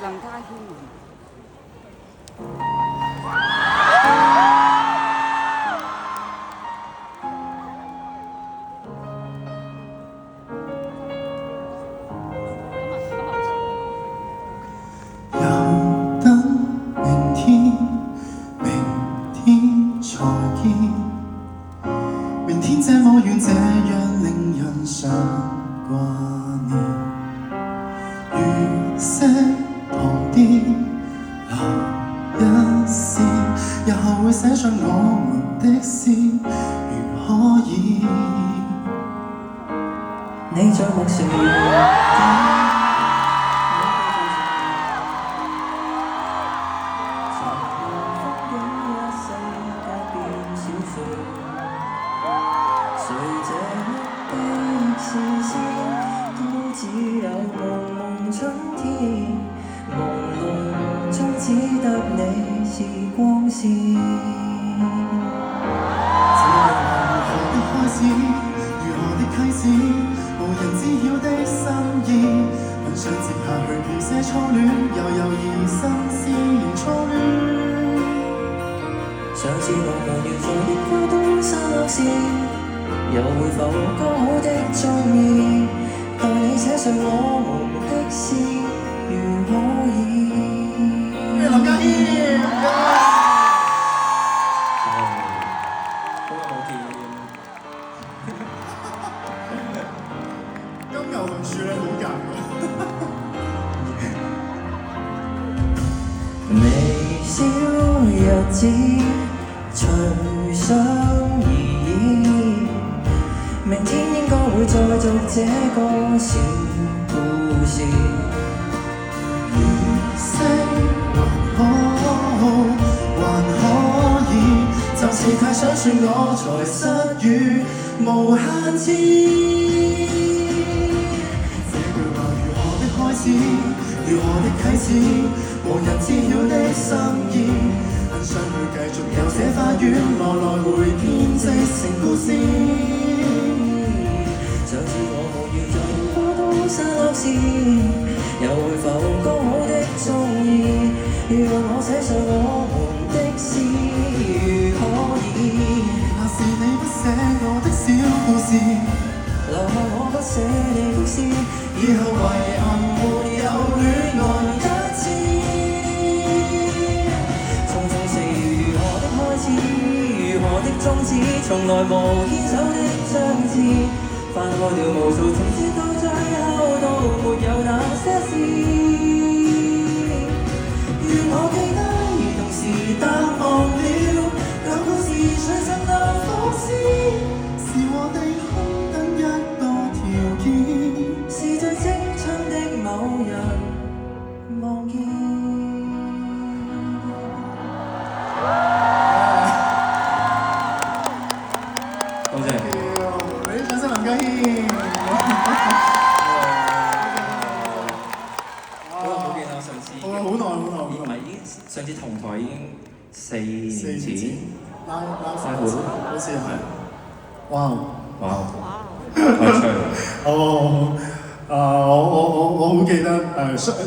林家謙。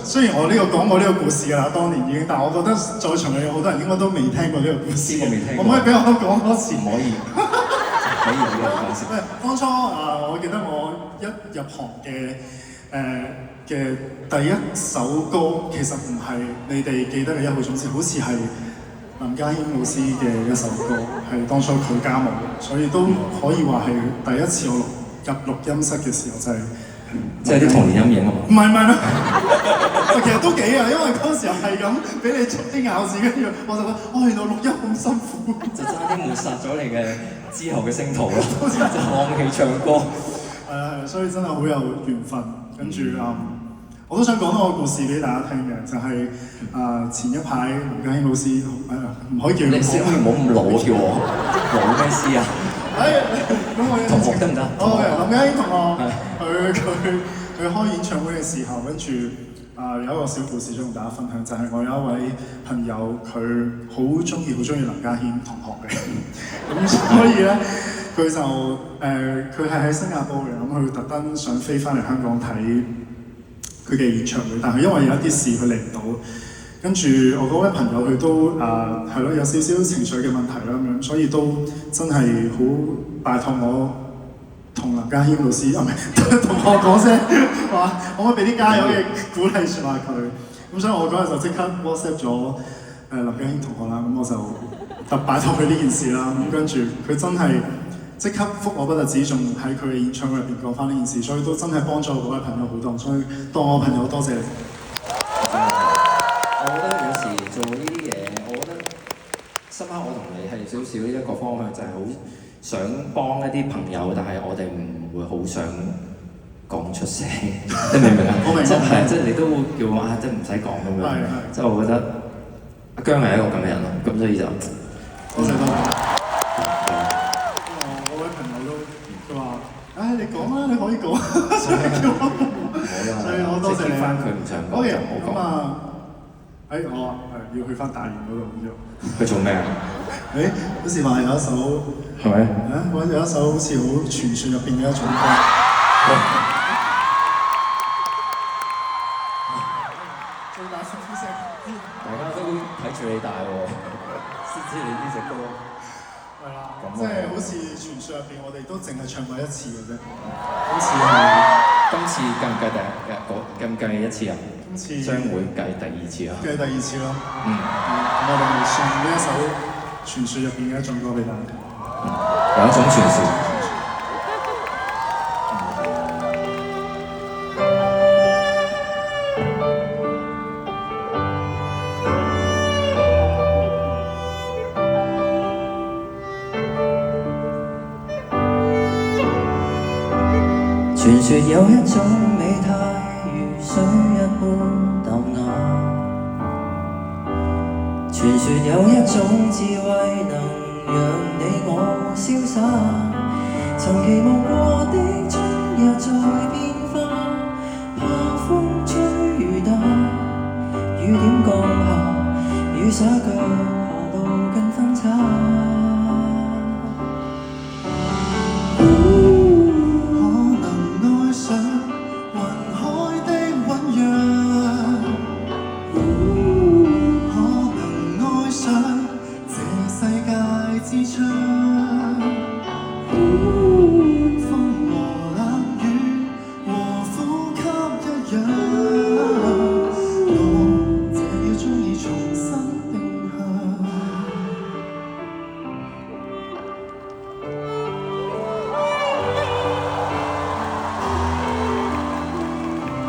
雖然我呢個講過呢個故事㗎啦，當年已經，但我覺得在場嘅有好多人應該都未聽過呢個故事。邊個未聽過？可唔可以俾我講多次？唔可以，可以呢個講先。當初我記得我一入行嘅第一首歌，其實唔係你哋記得嘅《一號種子》，好似係林家謙老師嘅一首歌，係當初佢加盟嘅，所以都可以話係第一次我入錄音室嘅時候就係。即係啲童年陰影啊嘛！唔係，其實都幾啊，因為嗰時候係咁俾你捉啲咬字，跟住我就覺得，原來錄音咁辛苦，就差啲抹殺咗你嘅之後嘅星途咯，就放棄唱歌。係，所以真係好有緣分。跟住我都想講多個故事俾大家聽嘅，就係前一排林家謙老師唔可以叫你先可以唔好咁老叫我，老咩師啊？咁我同學得唔得？林家謙同學，佢開演唱會嘅時候，跟住有一個小故事想同大家分享，就係我有一位朋友，佢好中意林家謙同學嘅，咁所以咧佢就佢係喺新加坡嘅，咁佢特登想飛翻嚟香港睇佢嘅演唱會，但係因為有一啲事佢嚟唔到。跟住我嗰位朋友佢都係咯有少少情緒嘅問題啦咁樣，所以都真係好拜託我同林家謙老師唔係同我講聲話，可唔可以俾啲加油嘅鼓勵説話佢？咁所以我嗰日就即刻 WhatsApp 咗林家謙同學啦，咁我就拜託佢呢件事啦。咁跟住佢真係即刻覆我不特止，仲喺佢嘅演唱會入邊講翻呢件事，所以都真係幫咗我嗰位朋友好多，所以當我朋友多謝你。我覺得有時做呢啲嘢，我覺得深刻我同你係少少一個方向，就係好想幫一啲朋友，但係我哋唔會好想講出聲，你明唔明啊？我明，即係你都會叫我即係唔使講咁樣。即係我覺得阿姜係一個咁嘅人咯，咁所以就多謝多謝。我位朋友都佢話：唉，你講啦，你可以講。所以我多謝你。翻佢唔想講就唔好講。我要去翻大連嗰度咁樣。去做咩啊？好似話有一首係咪？有一首好似好傳説入邊嘅一種歌。最大聲呼聲。大家都睇住你大喎，先知你呢隻歌。係啦，即係好似傳説入邊，我哋都淨係唱過一次嘅啫。好似係。今次計唔計計唔計一次啊？今次將會計第二次啊！計第二次咯。我哋會送呢一首傳説入邊嘅一種歌俾大家。有一種傳説。傳說有一種美態如水一般淡雅，傳說有一種智慧能讓你我瀟灑。曾期望過的春日在變化，怕風吹雨打，雨點降下，雨灑腳下路更分岔。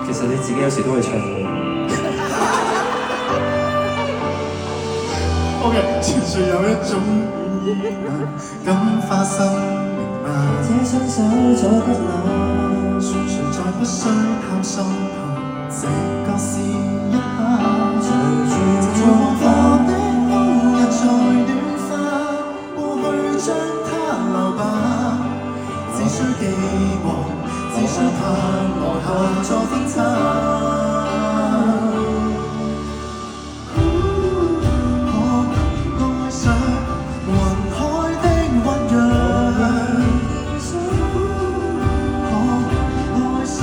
其實你自己有時都會唱。OK， 傳説有一種意感花生明嗎？這雙手左不冷，傳説再不需探索旁這個試一下。隨住在黃花的冬日在暖化，過去將它留吧，只需寄望。只需盼望下作分岔，可能愛上雲海的醞釀，可能愛上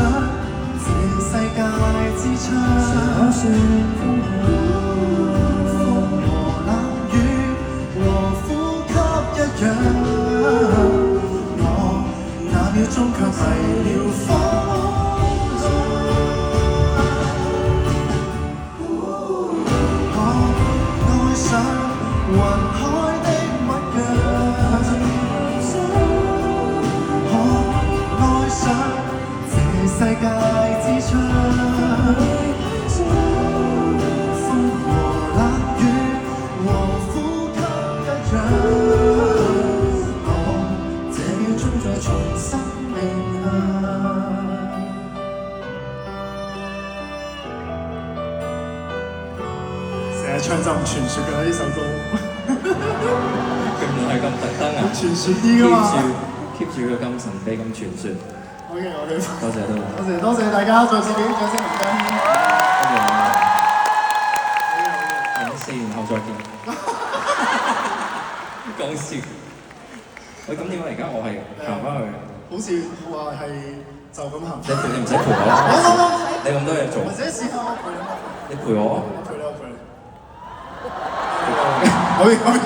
這世界之窗，風和冷雨和呼吸一樣，我那秒鐘卻迷了。雲海的醞釀，可愛上這世界之窗，風和冷雨和呼吸一樣，我這秒鐘再重新冥想。成日唱就唔傳説㗎啦呢首歌。佢唔係咁特登啊！傳説啲㗎嘛 keep 住個咁神秘咁傳説。OK， 多謝大家，再次俾啲掌聲林家謙。多謝。4年後再見。講笑。喂，咁點解而家我係行翻去？好似話係就咁行。你唔使陪我。你咁多嘢做或，者試下我陪你，你陪我。我陪你，我陪你。可以可以。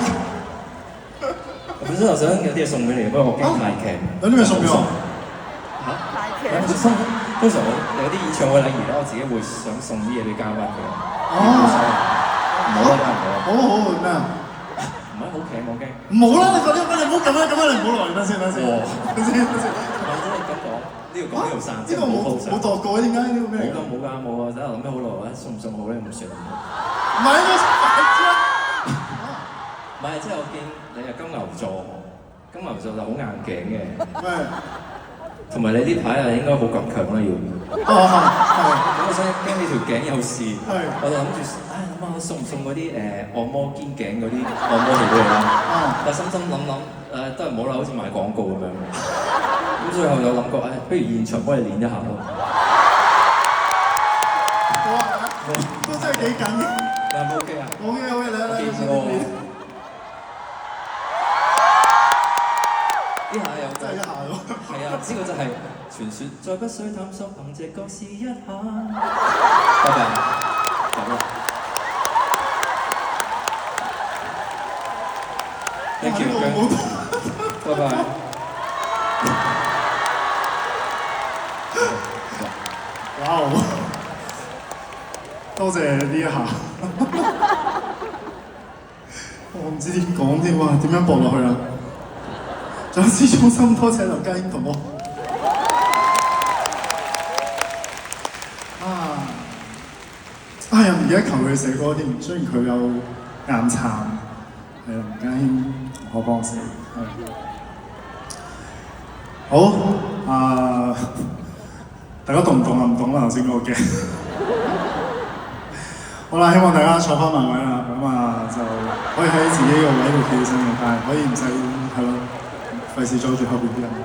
本身我想有啲嘢送俾你，不過我驚太劇。有啲咩送俾我？嚇？太劇通常我有啲演唱會禮儀咧，我自己會想送啲嘢俾嘉賓嘅。哦。唔好啦，唔好啦。好好咩啊？唔係好劇，我驚。唔好啦，你唔好咁樣，你唔好來，等先。哇！等先。或者你咁講，呢度講呢度散，呢個冇度過，點解呢個咩嚟㗎？冇啊！等我諗咗好耐，送唔送好咧？唔算。唔係呢個唔係，即係我見你係金牛座，金牛座就好硬頸嘅，係。同埋你呢排啊應該好倔強啦要。哦係。咁我想驚你條頸有事，係我就諗住，諗下我送唔送嗰啲按摩肩頸嗰啲按摩器俾你啦。但心諗都係唔好啦，好似賣廣告咁樣。咁最後有諗過，不如現場幫你練一下咯。哇！都真係幾緊嘅。你係咪 OK 啊？好嘅，嚟。見過。呢下又真係一下喎。係啊，呢個就係傳説，再不需探索，憑直覺試一下。拜拜，走啦。Thank you，拜拜。哇！多謝呢一下。我唔知點講添喎，點樣播落去啊？再次衷心多謝劉家英同我。又唔記得求佢寫歌添，雖然佢有眼殘，係劉家英可幫我寫。好大家懂唔懂啊？唔懂啦，頭先嗰個嘅。好啦，希望大家坐翻埋位啦，咁就可以喺自己個位度企起身嘅，但係可以唔使係咯。費事阻住後邊啲人啦。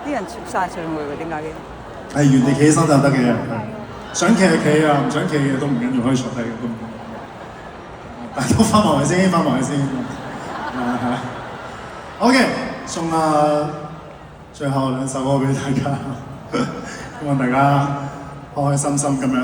啲人跳晒上去喎，點解嘅？係原地企起身就得嘅，想企就企啊，唔想企嘅都唔緊要，可以坐低嘅都唔緊要。但係都翻埋位先，翻埋位先。OK， 送最後兩首歌俾大家，希望大家開開心心咁樣。